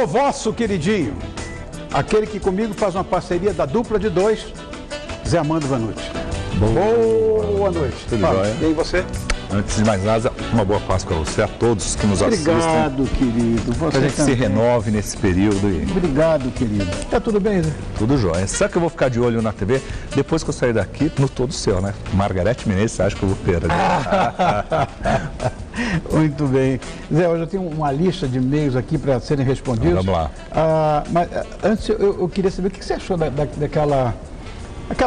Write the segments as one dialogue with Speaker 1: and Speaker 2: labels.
Speaker 1: o vosso queridinho, aquele que comigo faz uma parceria da dupla de dois, Zé Armando Vanucci. Boa noite.
Speaker 2: Tudo jóia?
Speaker 1: E aí você?
Speaker 2: Antes de mais nada, uma boa Páscoa a você, a todos que nos assistem.
Speaker 1: Obrigado, querido. Você
Speaker 2: Que a gente
Speaker 1: também.
Speaker 2: se renove nesse período. E
Speaker 1: Obrigado, querido. Tá tudo bem, Zé?
Speaker 2: tudo jóia. Sabe que eu vou ficar de olho na TV? Depois que eu sair daqui, no Todo Seu, né? Margarete Menezes, você acha que eu vou perder?
Speaker 1: Muito bem. Zé, hoje eu tenho uma lista de e-mails aqui para serem respondidos.
Speaker 2: Vamos lá.
Speaker 1: Mas antes eu queria saber o que você achou daquela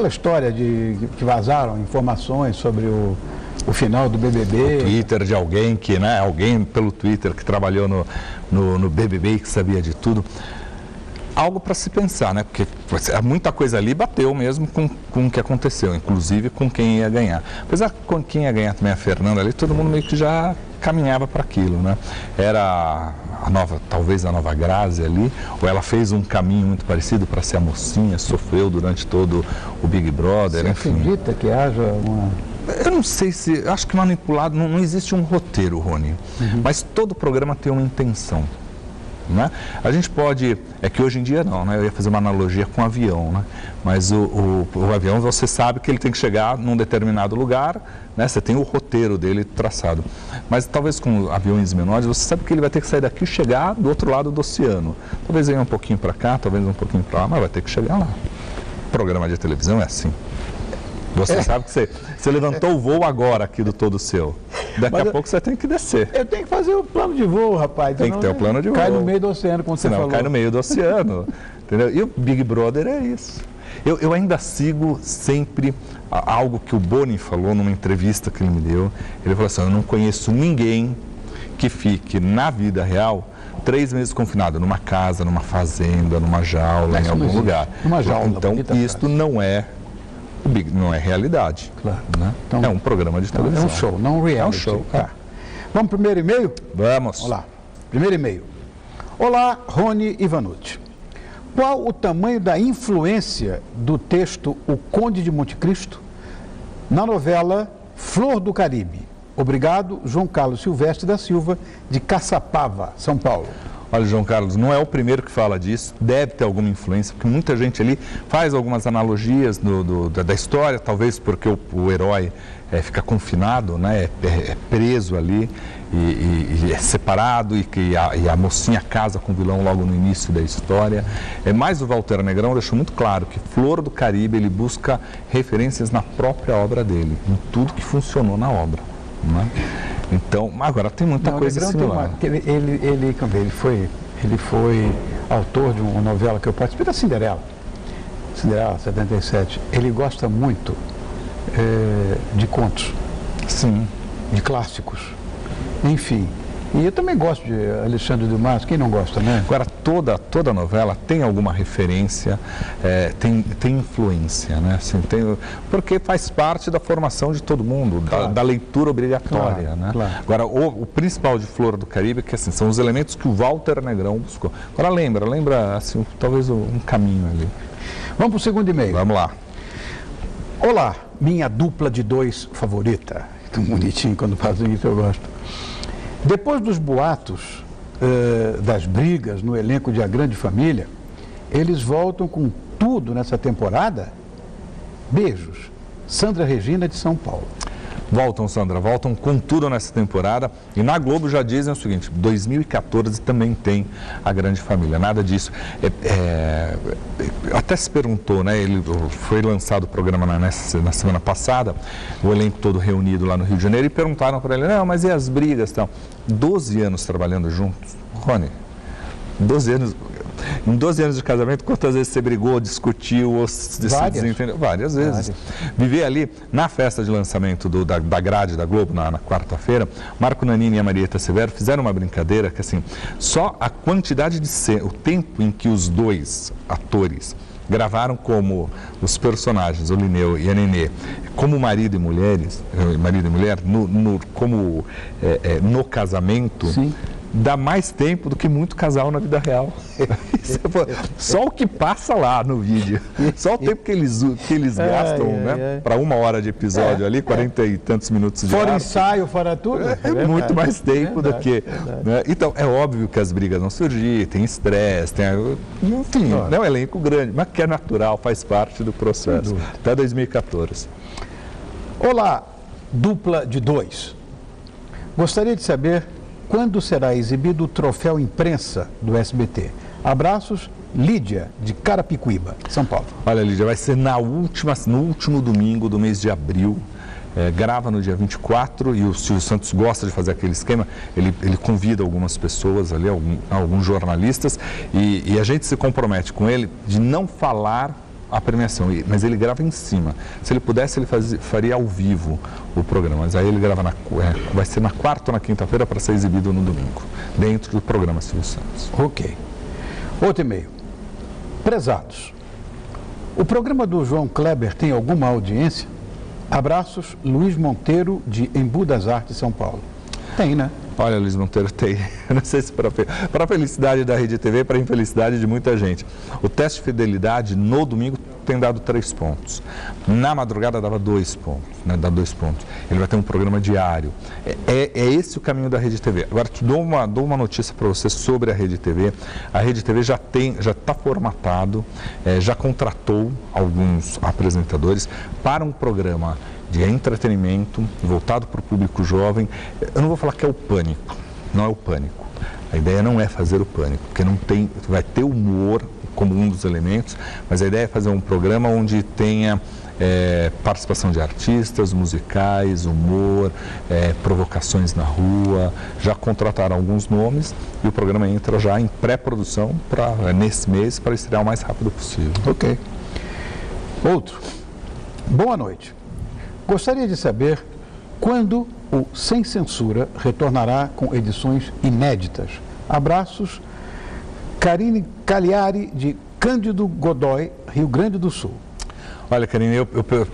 Speaker 1: história que vazaram informações sobre o final do BBB.
Speaker 2: Twitter de alguém que, né? Alguém pelo Twitter que trabalhou no BBB e que sabia de tudo. Algo para se pensar, né? Porque muita coisa ali bateu mesmo com o que aconteceu, inclusive com quem ia ganhar. Apesar que com quem ia ganhar também a Fernanda ali, todo mundo meio que já caminhava para aquilo, né? Era talvez a nova Grazi ali, ou ela fez um caminho muito parecido para ser a mocinha, sofreu durante todo o Big Brother,
Speaker 1: Você
Speaker 2: enfim.
Speaker 1: acredita que haja uma...
Speaker 2: Eu não sei se, acho que manipulado, não existe um roteiro, Rony, mas todo programa tem uma intenção. Né? A gente pode, é que hoje em dia não, né? Eu ia fazer uma analogia com o avião, né? Mas o avião, você sabe que ele tem que chegar num determinado lugar, né? Você tem o roteiro dele traçado. Mas talvez com aviões menores, você sabe que ele vai ter que sair daqui e chegar do outro lado do oceano. Talvez venha um pouquinho para cá, talvez um pouquinho para lá, mas vai ter que chegar lá. Programa de televisão é assim. Você sabe que você levantou o voo agora aqui do Todo Seu. Daqui a pouco você tem que descer.
Speaker 1: Eu tenho que fazer o plano de voo, rapaz.
Speaker 2: Tem que ter o plano de voo.
Speaker 1: Cai no meio do oceano, como você
Speaker 2: Senão
Speaker 1: falou.
Speaker 2: cai no meio do oceano. Entendeu? E o Big Brother é isso. Eu ainda sigo sempre algo que o Boni falou numa entrevista que ele me deu. Ele falou assim, eu não conheço ninguém que fique na vida real 3 meses confinado numa casa, numa fazenda, numa jaula, em algum lugar.
Speaker 1: Numa jaula.
Speaker 2: Então, isto não é realidade.
Speaker 1: Claro.
Speaker 2: Né?
Speaker 1: Então,
Speaker 2: é um programa de televisão.
Speaker 1: É um show, não um reality.
Speaker 2: É um show.
Speaker 1: Tá. Vamos pro primeiro e-mail?
Speaker 2: Vamos.
Speaker 1: Vamos lá. Primeiro e-mail. Olá, Rony e Vanucci. Qual o tamanho da influência do texto O Conde de Monte Cristo na novela Flor do Caribe? Obrigado, João Carlos Silvestre da Silva, de Caçapava, São Paulo.
Speaker 2: Olha, João Carlos, não é o primeiro que fala disso, deve ter alguma influência, porque muita gente ali faz algumas analogias da história, talvez porque o herói fica confinado, né, é preso ali e é separado e a mocinha casa com o vilão logo no início da história. Mas o Walter Negrão deixou muito claro que Flor do Caribe, ele busca referências na própria obra dele, em tudo que funcionou na obra. Né? Então, agora tem muita coisa similar.
Speaker 1: Ele foi autor de uma novela que eu participei, da Cinderela 77. Ele gosta muito de contos.
Speaker 2: Sim.
Speaker 1: De clássicos. Enfim. E eu também gosto de Alexandre Dumas, quem não gosta, né?
Speaker 2: Agora, toda novela tem alguma referência, tem influência, né? Assim, porque faz parte da formação de todo mundo, claro. da leitura obrigatória,
Speaker 1: claro,
Speaker 2: né?
Speaker 1: Claro.
Speaker 2: Agora, o principal de Flor do Caribe é que assim, são os elementos que o Walter Negrão buscou. Agora, lembra assim, talvez um caminho ali.
Speaker 1: Vamos para o segundo e-mail.
Speaker 2: Vamos lá.
Speaker 1: Olá, minha dupla de dois favorita. Tão bonitinho quando fazem isso, eu gosto. Depois dos boatos, das brigas no elenco de A Grande Família, eles voltam com tudo nessa temporada? Beijos. Sandra Regina, de São Paulo.
Speaker 2: Voltam, Sandra, voltam com tudo nessa temporada. E na Globo já dizem o seguinte, 2014 também tem A Grande Família, nada disso. Até se perguntou, né? Foi lançado o programa na semana passada, o elenco todo reunido lá no Rio de Janeiro, e perguntaram para ele, não, mas e as brigas e tal? 12 anos trabalhando juntos, Rony, 12 anos... Em 12 anos de casamento, quantas vezes você brigou, discutiu ou se desentendeu? Várias vezes. Viver ali na festa de lançamento da grade da Globo, na quarta-feira, Marco Nanini e a Marieta Severo fizeram uma brincadeira que, assim, só a quantidade de o tempo em que os dois atores gravaram como os personagens, o Lineu e a Nenê, como marido e mulher, no casamento,
Speaker 1: Sim.
Speaker 2: dá mais tempo do que muito casal na vida real. Só o que passa lá no vídeo, só o tempo que eles gastam, né, para 1 hora de episódio ali, 40 e tantos minutos de
Speaker 1: fora ensaio, fora tudo.
Speaker 2: É muito mais tempo do que... Né? Então, é óbvio que as brigas vão surgir, tem estresse, enfim, não é um elenco grande, mas que é natural, faz parte do processo. Até 2014.
Speaker 1: Olá, dupla de 2. Gostaria de saber quando será exibido o troféu imprensa do SBT. Abraços, Lídia, de Carapicuíba, São Paulo.
Speaker 2: Olha, Lídia, vai ser no último domingo do mês de abril. Grava no dia 24 e o Silvio Santos gosta de fazer aquele esquema, ele convida algumas pessoas ali, alguns jornalistas, e a gente se compromete com ele de não falar a premiação, mas ele grava em cima. Se ele pudesse, ele faria ao vivo o programa, mas aí ele grava, vai ser na quarta ou na quinta-feira para ser exibido no domingo, dentro do programa Silvio Santos.
Speaker 1: Ok. Outro e-mail. Prezados, o programa do João Kleber tem alguma audiência? Abraços, Luiz Monteiro, de Embu das Artes, São Paulo. Tem, né?
Speaker 2: Olha, Luiz Monteiro, tem. Eu não sei se para a felicidade da Rede TV, para a infelicidade de muita gente. O teste de fidelidade no domingo tem dado 3 pontos. Na madrugada dava 2 pontos, né? Dá 2 pontos. Ele vai ter um programa diário. É esse o caminho da Rede TV. Agora, te dou uma notícia para você sobre a Rede TV. A Rede TV já está formatado, já contratou alguns apresentadores para um programa de entretenimento voltado para o público jovem. Eu não vou falar que é o Pânico, não é o Pânico. A ideia não é fazer o Pânico, porque vai ter humor como um dos elementos, mas a ideia é fazer um programa onde tenha participação de artistas, musicais, humor, provocações na rua. Já contrataram alguns nomes e o programa entra já em pré-produção nesse mês para estrear o mais rápido possível.
Speaker 1: Ok. Outro. Boa noite. Gostaria de saber quando o Sem Censura retornará com edições inéditas. Abraços, Karine Cagliari, de Cândido Godói, Rio Grande do Sul.
Speaker 2: Olha, Karine,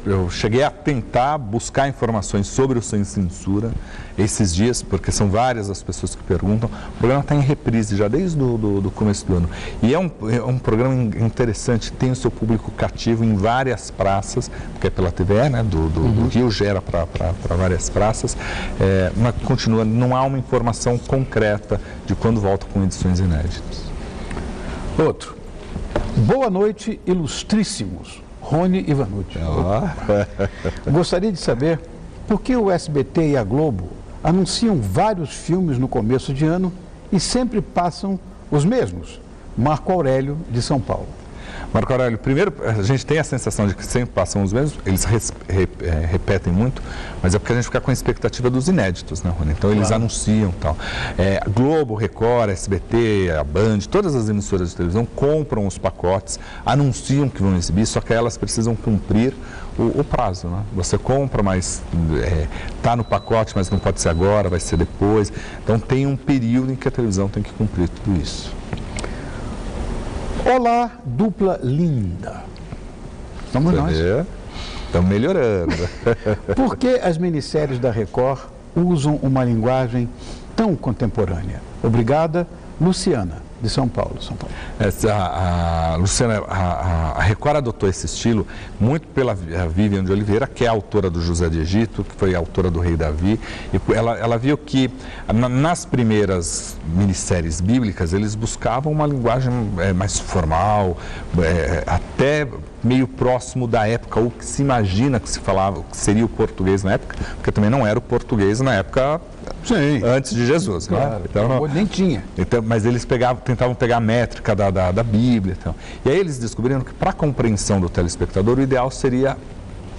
Speaker 2: eu cheguei a tentar buscar informações sobre o Sem Censura esses dias, porque são várias as pessoas que perguntam. O programa está em reprise já desde o começo do ano. E é um programa interessante, tem o seu público cativo em várias praças, porque é pela TVE, né, do Rio, gera para várias praças, mas continua, não há uma informação concreta de quando volta com edições inéditas.
Speaker 1: Outro. Boa noite, ilustríssimos. Rony Ivanucci. Gostaria de saber por que o SBT e a Globo anunciam vários filmes no começo de ano e sempre passam os mesmos. Marco Aurélio, de São Paulo.
Speaker 2: Marco Aurélio, primeiro, a gente tem a sensação de que sempre passam os mesmos, eles repetem muito, mas é porque a gente fica com a expectativa dos inéditos, né, Rony? Então eles anunciam e tal. Globo, Record, SBT, a Band, todas as emissoras de televisão compram os pacotes, anunciam que vão exibir, só que elas precisam cumprir o prazo, né? Você compra, mas está no pacote, mas não pode ser agora, vai ser depois. Então tem um período em que a televisão tem que cumprir tudo isso.
Speaker 1: Olá, dupla linda. Somos nós.
Speaker 2: Estamos melhorando.
Speaker 1: Por que as minisséries da Record usam uma linguagem tão contemporânea? Obrigada, Luciana, de São Paulo.
Speaker 2: Luciana, a Record adotou esse estilo muito pela Vivian de Oliveira, que é a autora do José de Egito, que foi a autora do Rei Davi. E ela viu que nas primeiras minisséries bíblicas eles buscavam uma linguagem mais formal, até meio próximo da época, ou que se imagina que se falava, que seria o português na época, porque também não era o português na época. Sim. Antes de Jesus,
Speaker 1: claro,
Speaker 2: né? Então,
Speaker 1: nem tinha.
Speaker 2: Então, mas eles tentavam pegar a métrica da Bíblia. Então. E aí eles descobriram que, para a compreensão do telespectador, o ideal seria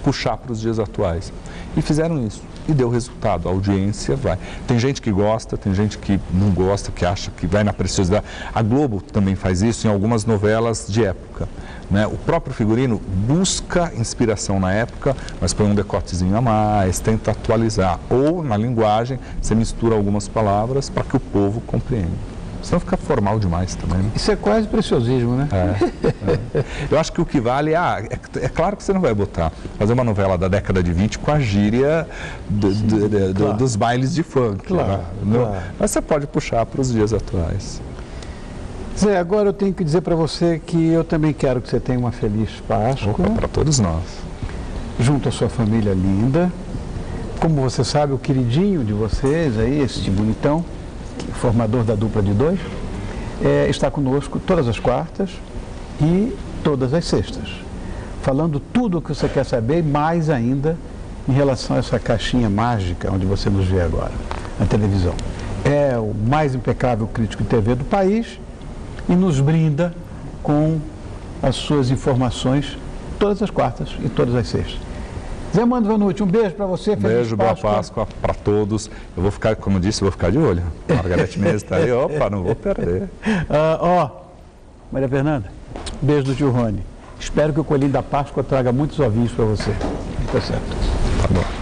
Speaker 2: puxar para os dias atuais. E fizeram isso. E deu resultado. A audiência vai. Tem gente que gosta, tem gente que não gosta, que acha que vai na preciosidade. A Globo também faz isso em algumas novelas de época. Né? O próprio figurino busca inspiração na época, mas põe um decotezinho a mais, tenta atualizar. Ou, na linguagem, você mistura algumas palavras para que o povo compreenda. Senão fica formal demais também. Né?
Speaker 1: Isso é quase preciosismo, né?
Speaker 2: Eu acho que o que vale, é claro que você não vai fazer uma novela da década de 20 com a gíria
Speaker 1: Claro.
Speaker 2: dos bailes de funk.
Speaker 1: Claro,
Speaker 2: né?
Speaker 1: claro.
Speaker 2: Mas você pode puxar para os dias atuais.
Speaker 1: Zé, agora eu tenho que dizer para você que eu também quero que você tenha uma feliz Páscoa.
Speaker 2: Para todos nós.
Speaker 1: Junto à sua família linda. Como você sabe, o queridinho de vocês aí, este bonitão, formador da dupla de dois, está conosco todas as quartas e todas as sextas, falando tudo o que você quer saber e mais ainda em relação a essa caixinha mágica onde você nos vê agora, na televisão. É o mais impecável crítico de TV do país e nos brinda com as suas informações todas as quartas e todas as sextas. Zé Mando Vanucci, um beijo para você.
Speaker 2: Beijo, boa Páscoa para todos. Eu vou ficar, como eu disse, vou ficar de olho. Margarete Menezes está aí, opa, não vou perder.
Speaker 1: Maria Fernanda, beijo do tio Rony. Espero que o Coelhinho da Páscoa traga muitos ovinhos para você. Tá certo.
Speaker 2: Tá bom.